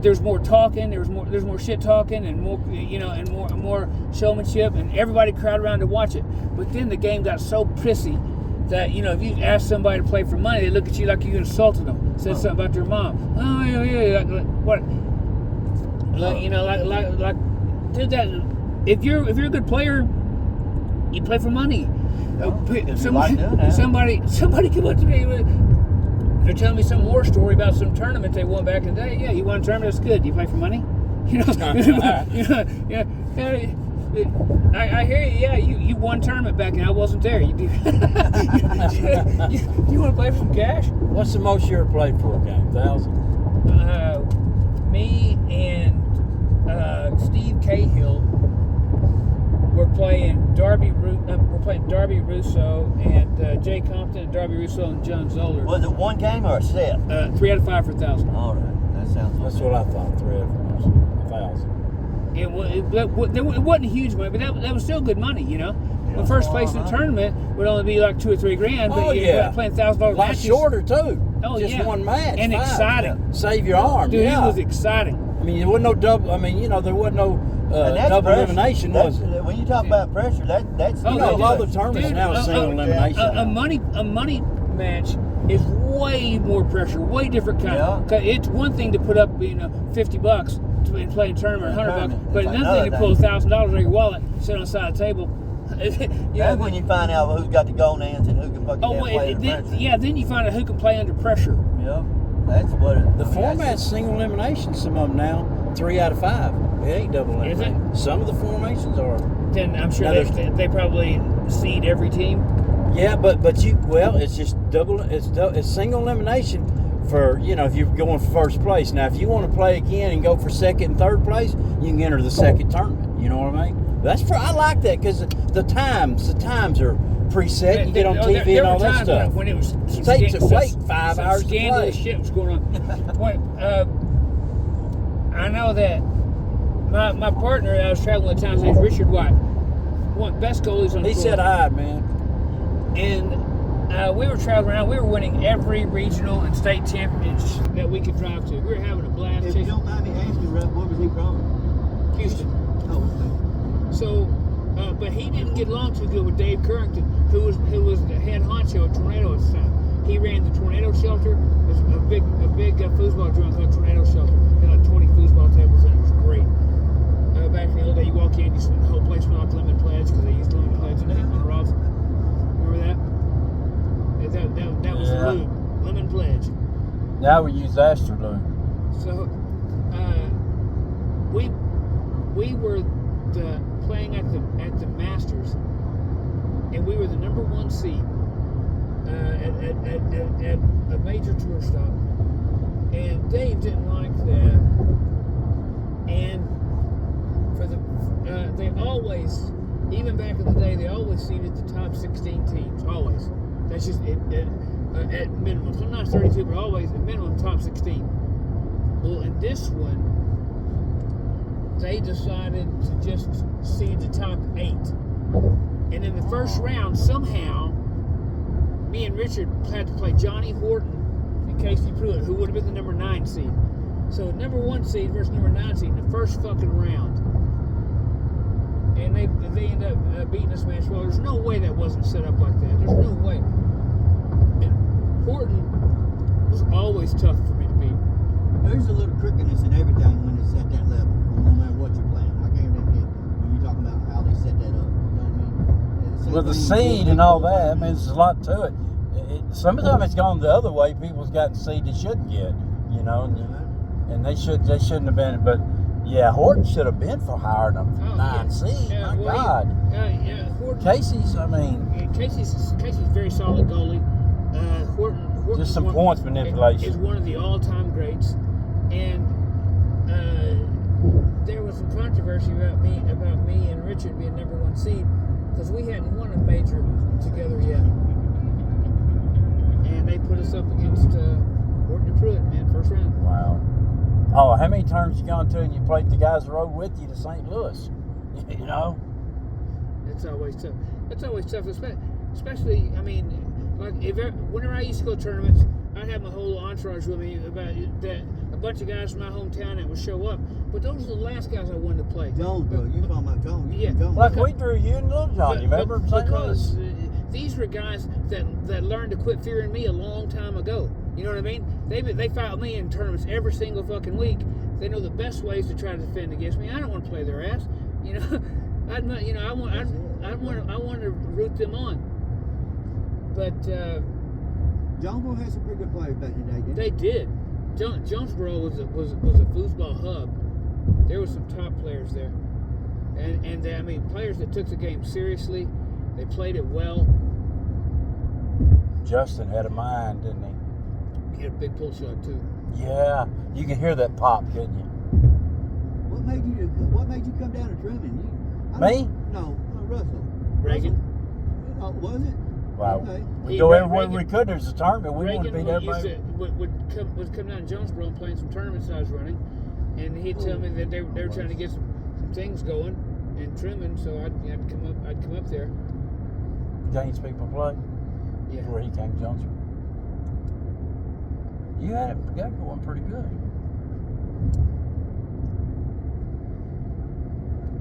there's more talking, there's more shit talking, and more and more showmanship, and everybody crowd around to watch it. But then the game got so prissy that if you ask somebody to play for money, they look at you like you insulted them. Said something about their mom. Oh yeah, like what? Like dude, that if you're a good player, you play for money. Somebody come up to me. They're telling me some war story about some tournament they won back in the day. Yeah, you won a tournament. That's good. Do you play for money? I hear you. Yeah, you won a tournament back and I wasn't there. You want to play for some cash? What's the most you ever played for a game? 1,000? Me and Steve Cahill were playing Darby Russo and Jay Compton and Darby Russo and John Zoller. Was it one game or a set? 3 out of 5 for 1,000. All right, that sounds. That's what I thought. 3 out of 1,000. It wasn't huge money, but that was still good money, When first place in the tournament would only be like 2 or 3 grand, but you're playing $1,000 A lot matches. shorter too. Oh, Just yeah. one match. And 5. exciting. Yeah. Save your arm. Dude, yeah. it was exciting. I mean, there wasn't no double. I mean, there wasn't no And that's double pressure. elimination, was it? When you talk about pressure, that's Oh, A no, lot of the tournaments dude, now is single elimination. A money match is way more pressure, way different kind. Yeah. 'Cause it's one thing to put up, $50 to play a tournament, $100, Tournament. but It's another thing to pull thing. $1,000 out of your wallet, sit on the side of the table. That's when you find out who's got the gold hands and who can fucking play under pressure. Then you find out who can play under pressure. Yeah, that's what it. The format's single elimination. Some of them now 3 out of 5. It ain't double Is elimination. Some of the formations are. Then I'm sure Now they probably seed every team. Yeah, but it's just double. It's single elimination for if you're going for first place. Now, if you want to play again and go for second and third place, you can enter the second tournament. You know what I mean? I like that because the times are preset. You get on TV and all that stuff. When it was It takes it wait 5 hours to scandalous play. shit was going on. I know that my partner that I was traveling with his name's Richard White, one of the best goalies on the He floor. said hi, man. And we were traveling around. We were winning every regional and state championship that we could drive to. We were having a blast. If you don't mind me asking, Russ, where was he from? Houston. Oh, So, but he didn't get along too good with Dave Currington, who was the head honcho at Tornado at the time. He ran the Tornado Shelter. It was a big foosball joint called Tornado Shelter. It had like 20 foosball tables in it. It was great. Back in the old day, you walk in, the whole place smelled like lemon pledge because they used lemon pledge in the Ross. Remember that? That was the lube, lemon pledge. Now we use Astrolube. So, we were playing at the Masters, and we were the number 1 seed at a major tour stop. And Dave didn't like that, and for they always, even back in the day, they always seeded the top 16 teams. Always. That's just at minimum. Sometimes 32, but always at minimum top 16. Well, in this one, they decided to just seed the top 8. And in the first round, somehow, me and Richard had to play Johnny Horton and Casey Pruitt, who would have been the number 9 seed. So number 1 seed versus number 9 seed in the first fucking round. And they end up beating us, man. Well, there's no way that wasn't set up like that. There's no way. And Horton was always tough for me to beat. There's a little crookedness in everything when it's at that level, no matter what you're playing. I can't even get when you're talking about how they set that up. You know what I mean? With the seed and all that, I mean, there's a lot to it. Sometimes it's gone the other way. People's gotten seed they shouldn't get, and they shouldn't have been. But yeah, Horton should have been for higher than 9 seed. My God. Horton. Casey's, I mean, Casey's a very solid goalie. Just some points manipulation. Is one of the all-time greats, and there was some controversy about me and Richard being number 1 seed because we hadn't won a major together yet, and they put us up against Orton and Pruitt, man, first round. Wow. Oh, how many tournaments you gone to and you played the guys that rode with you to St. Louis? You know? It's always tough. It's always tough, especially. I mean, like whenever I used to go to tournaments, I'd have my whole entourage with me about that. A bunch of guys from my hometown that would show up, but those were the last guys I wanted to play. Jonesboro, you talking about Jones? Yeah. Jones. Like we drew you and Little John, you remember? St. Because Louis. these were guys that learned to quit fearing me a long time ago. You know what I mean? They fight me in tournaments every single fucking week. They know the best ways to try to defend against me. I don't want to play their ass. You know, I want to root them on. But Jonesboro had some pretty good players back in the day, didn't they did. Jonesboro was a foosball hub. There were some top players there, and I mean players that took the game seriously. They played it well. Justin had a mind, didn't he? He had a big pull shot too. Yeah, you can hear that pop, couldn't you? What made you come down to Truman? Me? No, Russell. Reagan. Russell. Oh, was it? Wow. Okay. We go everywhere we could. There's a tournament. We want to beat Reagan everybody. would come down to Jonesboro and playing some tournaments I was running, and he'd tell me that they were trying to get some things going in Truman, so I'd come up there. Gaines people play. Yeah. Before he came to Jonesboro. You had it going pretty good.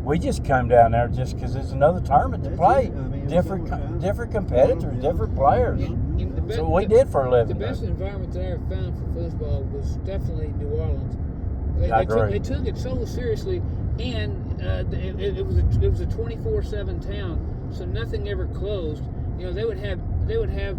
We just come down there just because it's another tournament to That's play. it. I mean, different it's different competitors, Yeah. different players. And the So we did for a living. The best environment that I ever found for football was definitely New Orleans. I agree. They took it so seriously, and it was a 24/7 town, so nothing ever closed. You know, they would have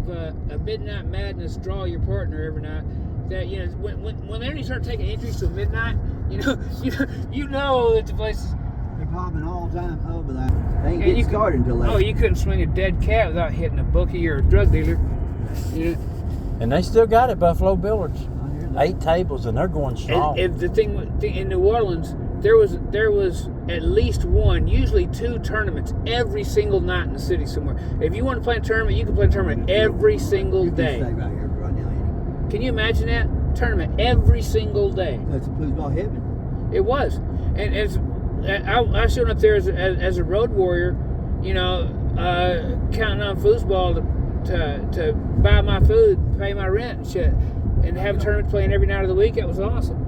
a midnight madness draw your partner every night. That when they only start taking entries to midnight, you know that the place. They're popping all the time over there. They ain't Yeah, getting started until later. Oh, you couldn't swing a dead cat without hitting a bookie or a drug dealer. You know, And they still got it, Buffalo Billards. I hear that. 8 tables, and they're going strong. and the thing in New Orleans, there was at least one, usually 2 tournaments every single night in the city somewhere. If you want to play a tournament, you can play a tournament every single You can day. stay right here right now, Eddie. Can you imagine that? Tournament every single day. That's a football heaven. It was, and I showed up there as a road warrior, counting on foosball to buy my food, pay my rent and shit, and have a tournament playing every night of the week. It was awesome,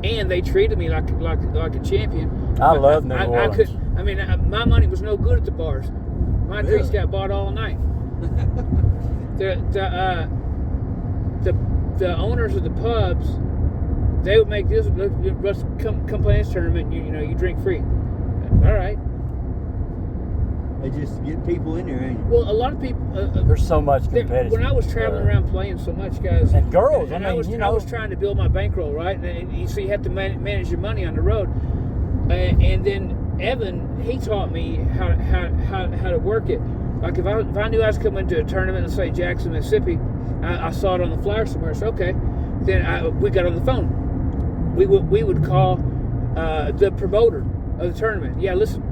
and they treated me like a champion. I love New Orleans. My money was no good at the bars. My drinks got bought all night. The owners of the pubs, they would make this. Let's come play this tournament. You drink free. All right. They just get people in there, ain't it? Well, a lot of people. There's so much competition. When I was traveling around playing so much, guys, And girls, and I mean, I was trying to build my bankroll, right? And you see, you have to manage your money on the road. And then Evan, he taught me how to work it. Like if I knew I was coming to a tournament in, say, Jackson, Mississippi, I saw it on the flyer somewhere. So okay, then we got on the phone. We would call the promoter of the tournament. Yeah, listen,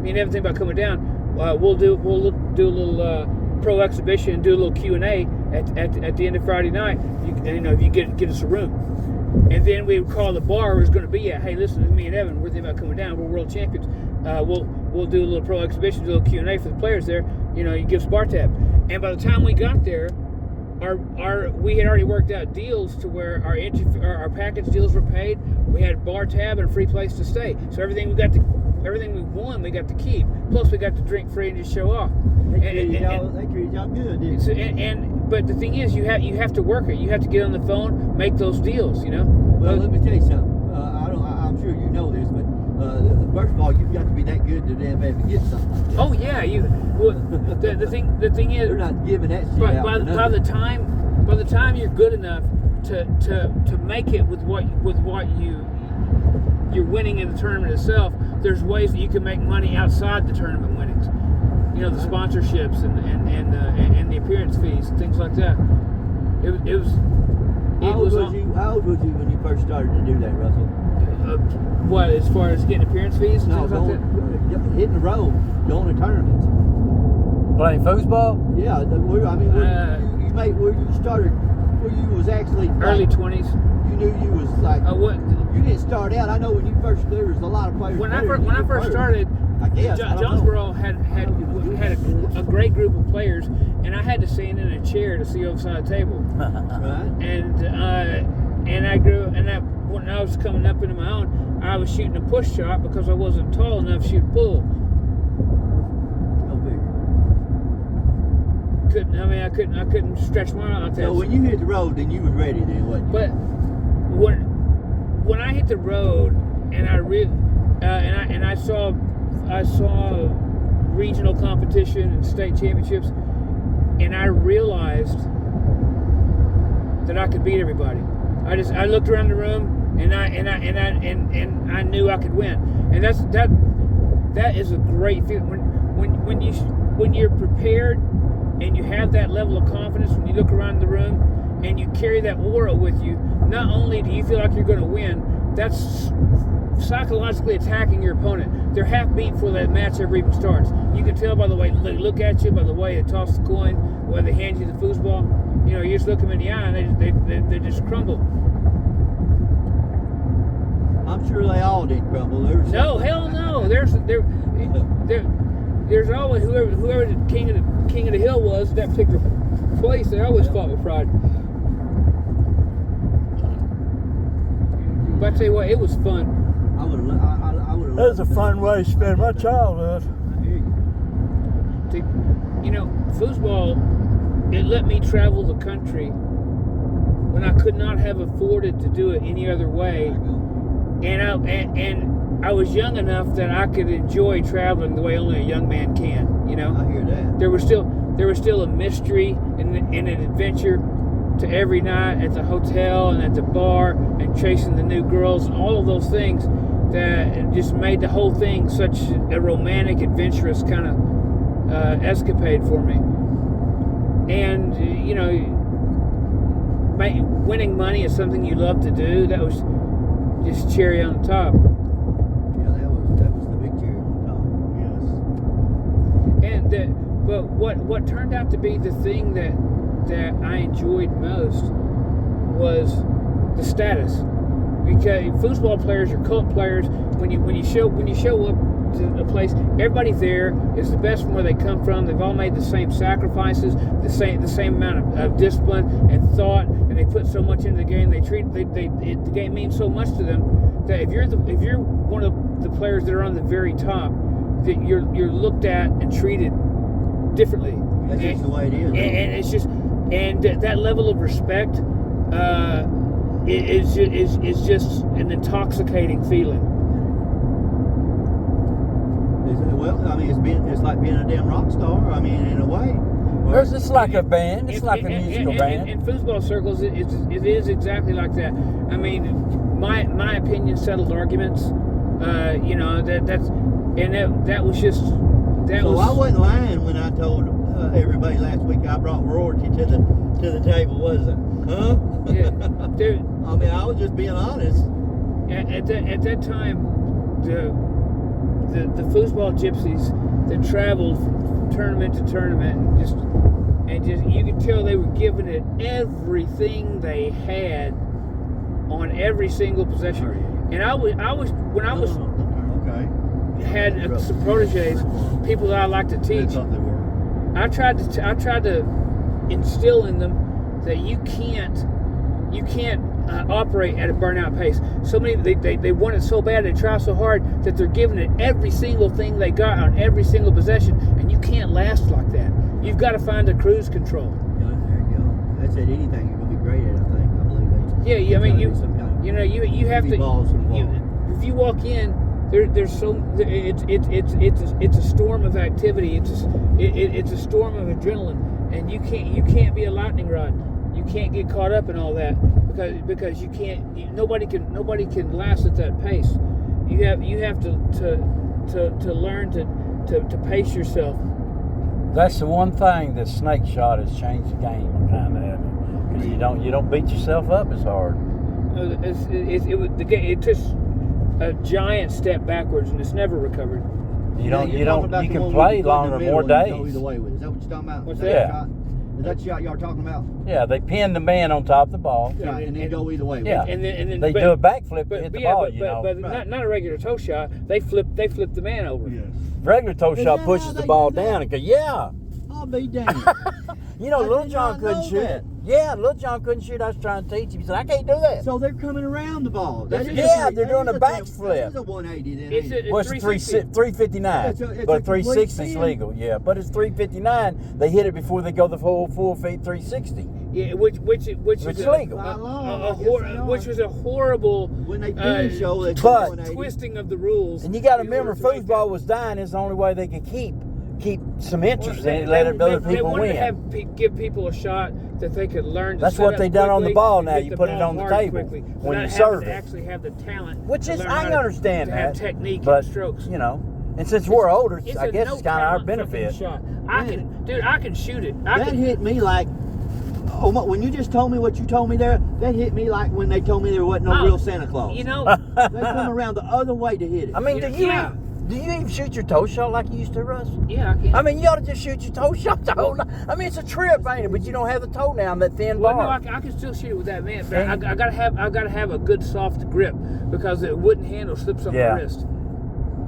me and Evan think about coming down. We'll do a little pro exhibition, do a little Q&A at the end of Friday night. If you get us a room. And then we would call the bar where it's going to be at. Hey, listen, it's me and Evan. We're thinking about coming down. We're world champions. We'll do a little pro exhibition, do a little Q&A for the players there. You give us bar tab. And by the time we got there, we had already worked out deals to where our package deals were paid. We had bar tab and a free place to stay. So everything we won, we got to keep. Plus, we got to drink free and just show off. They treated y'all good, didn't they? But the thing is, you have to work it. You have to get on the phone, make those deals. Well, let me tell you something. I'm sure you know this, but first of all, you've got to be that good to them have to get something like that. Oh yeah, the thing is, They're not giving that shit by out. the time you're good enough to make it with what you're winning in the tournament itself, there's ways that you can make money outside the tournament winnings. you know, the sponsorships and the appearance fees and things like that. It was. How old was you when you first started to do that, Russell? What, as far as getting appearance fees and No, things like that? hitting the road, going to tournaments. Playing foosball? Yeah, where you started, where you was actually Early like, 20s. You knew you was like. What? You didn't start out. I know when you first there was a lot of players. When I first started, I guess, I don't know. Jonesboro had a great group of players, and I had to stand in a chair to see over the side of the table. Right. And I grew, when I was coming up into my own, I was shooting a push shot because I wasn't tall enough to shoot pull. Go figure. I couldn't stretch my arm out there. So when you hit the road, then you was ready, then wasn't you? But when I hit the road and I saw regional competition and state championships, and I realized that I could beat everybody. I looked around the room and I knew I could win. And that is a great feeling when you're prepared and you have that level of confidence. When you look around the room and you carry that aura with you, not only do you feel like you're going to win, that's psychologically attacking your opponent. They're half beat before that match ever even starts. You can tell by the way they look at you, by the way they toss the coin, whether they hand you the foosball. You know, you just look them in the eye and they just crumble. I'm sure they all did crumble. No, hell no. There's always whoever the king of the hill was at that particular place. They always fought with pride. But I tell you what, it was fun. I would have. That was a fun way to spend my childhood. I hear you. You know, foosball, it let me travel the country when I could not have afforded to do it any other way. And I was young enough that I could enjoy traveling the way only a young man can. You know, I hear that. there was still a mystery and an adventure to every night at the hotel and at the bar and chasing the new girls and all of those things that just made the whole thing such a romantic, adventurous kind of escapade for me. And you know, winning money is something you love to do. That was just cherry on the top. Yeah, that was the big cherry on Yes. And but what turned out to be the thing that I enjoyed most was the status. Because foosball players are cult players. When you show up to a place, everybody there is the best from where they come from. They've all made the same sacrifices, the same amount of discipline and thought, and they put so much into the game. The game means so much to them that if you're one of the players that are on the very top, that you're looked at and treated differently. That's just the way it is. And it's just, and that level of respect is just an intoxicating feeling. Well, I mean, it's like being a damn rock star. I mean, in a way. It's like a band. It's like a musical band. In foosball circles, it is exactly like that. I mean, my opinion settled arguments. You know, that was just. I wasn't lying when I told everybody last week I brought royalty to the table, was it? Huh? Yeah, I mean, I was just being honest. At that time, the foosball gypsies that traveled from tournament to tournament and just you could tell they were giving it everything they had on every single possession. And I was when I was had some proteges, people that I like to teach. I tried to instill in them that you can't operate at a burnout pace. So many they want it so bad, they try so hard that they're giving it every single thing they got on every single possession, and you can't last like that. You've got to find a cruise control. Yeah, there you go. That's at anything you're gonna be great at. I believe. Yeah. I mean, you have to. If you walk in, there's so it's a storm of activity. It's a storm of adrenaline, and you can't be a lightning rod. You can't get caught up in all that because you can't. Nobody can last at that pace. You have to learn to pace yourself That's the one thing that snake shot has changed the game, kind of. Because you don't beat yourself up as hard. It took a giant step backwards, and it's never recovered. You Now, don't. you're You talking don't. about You the can one play where you go in longer, the middle more and you go days. either way with it. Is that what you're talking about? What's Is that? shot? Is that shot y'all talking about? Yeah, they pin the man on top of the ball. Yeah, Right, and then go either way. Yeah. And then They do a backflip to hit the ball. but Right. not a regular toe shot. They flip the man over. Yes. Regular toe Is shot that pushes how the they ball do that? down and go, yeah. I'll be damned. You know, I Little did John not couldn't know shoot that. it. Yeah, Little John couldn't shoot. I was trying to teach him. He said, I can't do that. So they're coming around the ball. Yeah, they're doing a That backflip. is a 180 then. It's ain't it? a- Well, it's 359, It's a but complete 360 is spin. legal. Yeah, but it's 359. They hit it before they go the full feet 360. Yeah, which Which is is legal. By law, I guess they are. which was a horrible When they finish, show they but- 180. twisting of the rules. And you got to in order remember, to make foosball that. was dying. It's the only way they could keep some interest Well, in it, let other they people wanted win. to give people a shot that they could learn to That's set what up they done on the quickly ball and now. hit You the put it ball on the hard table quickly, when without you having serve to it. actually have the talent. Which to is, learn how I to- understand to that. have technique but, and strokes. you know, and since we're older, It's I a guess no it's kind of our talent benefit. fucking shot. I can shoot it. That hit me like, when you just told me what you told me there, that hit me like when they told me there wasn't no Oh, real Santa Claus. You know, They come around the other way to hit it. I mean, Yeah. do you even shoot your toe shot like you used to, Russ? yeah, I can. I mean, you ought to just shoot your toe shot the whole night. I mean, it's a trip, ain't it? But you don't have the toe down that thin Well, no, bar. I can still shoot it with that man, but And- I gotta have a good soft grip because the wooden handle slips on Yeah. my wrist.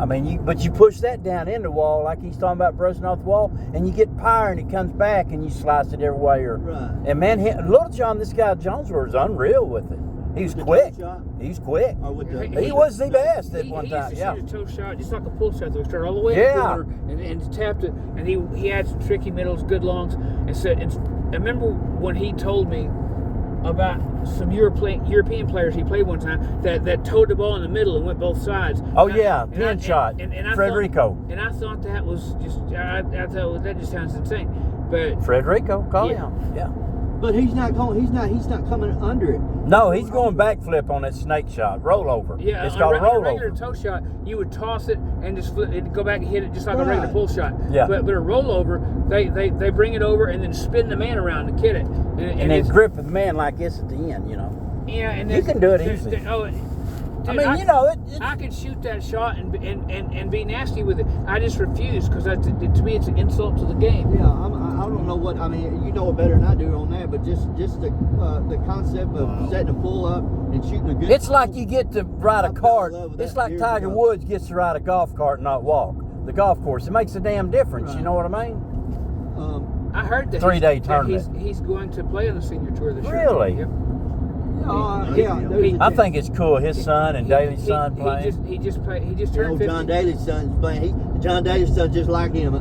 I mean, you push that down in the wall like he's talking about brushing off the wall, and you get power, and it comes back, and you slice it every way. Right. And man, Little John, this guy Jonesworth was unreal with it. He was With the quick. toe shot? He was quick. Or with the, He was the best at He one used time. to Yeah. shoot a toe shot just like a pull shot. They would start all the way Yeah. in the corner and tapped it. And he had some tricky middles, good longs. And said, and I remember when he told me about some European players he played one time that towed the ball in the middle and went both sides. Oh, And yeah, and pin shot. I Frederico. Thought, and I thought that was just, I thought that just sounds insane. But Frederico, call Yeah. him. Yeah. but he's not going. He's not coming under it. No, he's going backflip on that snake shot, rollover. yeah, It's on called a on a regular rollover. toe shot, you would toss it and just flip and go back and hit it just like a Right. regular pull shot. Yeah. But a rollover, they bring it over and then spin the man around to get it. And then it's, grip the man like this at the end, you know. yeah, and You there's- can do it there's- easy. Dude, I mean, you know, I can shoot that shot and be nasty with it. I just refuse because to me it's an insult to the game. Yeah, I don't know what I mean. You know it better than I do on that, but just the concept of setting a pull up and shooting a good. It's like you get to ride a I fell in cart. love with It's that like years Tiger ago. Woods gets to ride a golf cart and not walk the golf course. It makes a damn difference. You Right. know what I mean? I heard that 3-day that tournament. He's going to play on the senior tour this year. Really? Yep. yeah, there's a I chance. think it's cool. His son and Daly's son playing. He just You turned know, 50. John Daly's son's playing. John Daly's son just like him.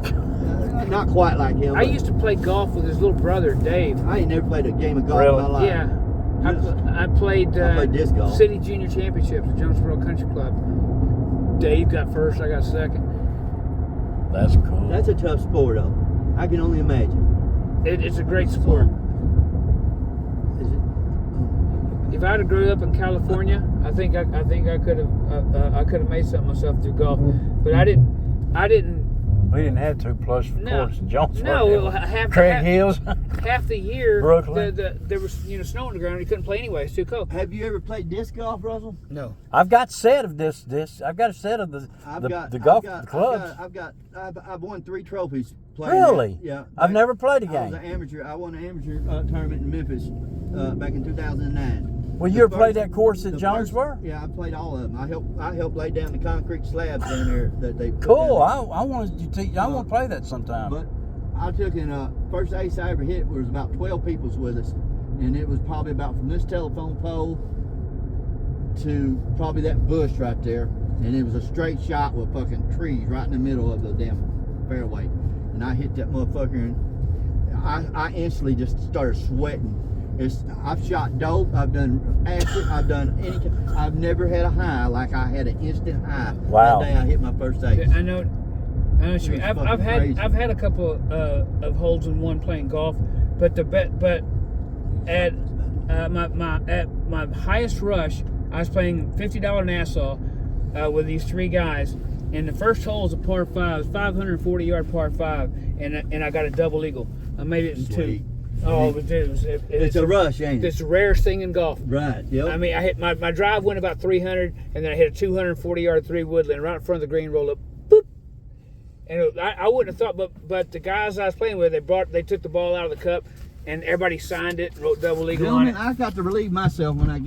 Not quite like him. I but used to play golf with his little brother Dave. I ain't never played a game of golf Really? in my life. Yeah. Yes. I played disc golf. City Junior Championships at Jonesboro Country Club. Dave got first, I got second. That's cool. That's a tough sport, though. I can only imagine. It's a great sport. Is it? If I'd have grew up in California, I think I could have made something myself through golf, but I didn't. We didn't have 2 plus for No. course in Jonesboro. No, did we? well, Craig half- Hills. Half the year, Brooklyn. there was snow on the ground. You couldn't play anyway. It's too cold. Have you ever played disc golf, Russell? No. I've got a set of this. I've got a set of the golf clubs. I've won 3 trophies playing. Really? that. Yeah. I've never played a I was game. an amateur. I won an amateur tournament in Memphis back in 2009. Well, you The ever played first- that course at the Jonesboro? first- Yeah, I played all of them. I helped lay down the concrete slabs down there that they put Cool. down. I wanted you to. I want to play that sometime. But I took in first ace I ever hit was about 12 people's with us, and it was probably about from this telephone pole to probably that bush right there, and it was a straight shot with fucking trees right in the middle of the damn fairway, and I hit that motherfucker, and I instantly just started sweating. I've shot dope, I've done acid, I've done anything. I've never had a high like I had an instant high. Wow. That day I hit my first ace. I know what you mean. It was I've fucking had crazy. a couple of holes in one playing golf, but at my highest rush, I was playing $50 Nassau with these 3 guys, And the first hole is a par 5, 540-yard par 5, and I got a double eagle. I made it in Sweet. 2. Oh, It's a rush, ain't it? It's the rarest thing in golf. Right. Yep. I mean, I hit my drive went about 300, and then I hit a 240-yard 3 woodland right in front of the green, roll up, boop. And I wouldn't have thought, but the guys I was playing with, they took the ball out of the cup, and everybody signed it and wrote double eagle on it. I got to relieve myself when I get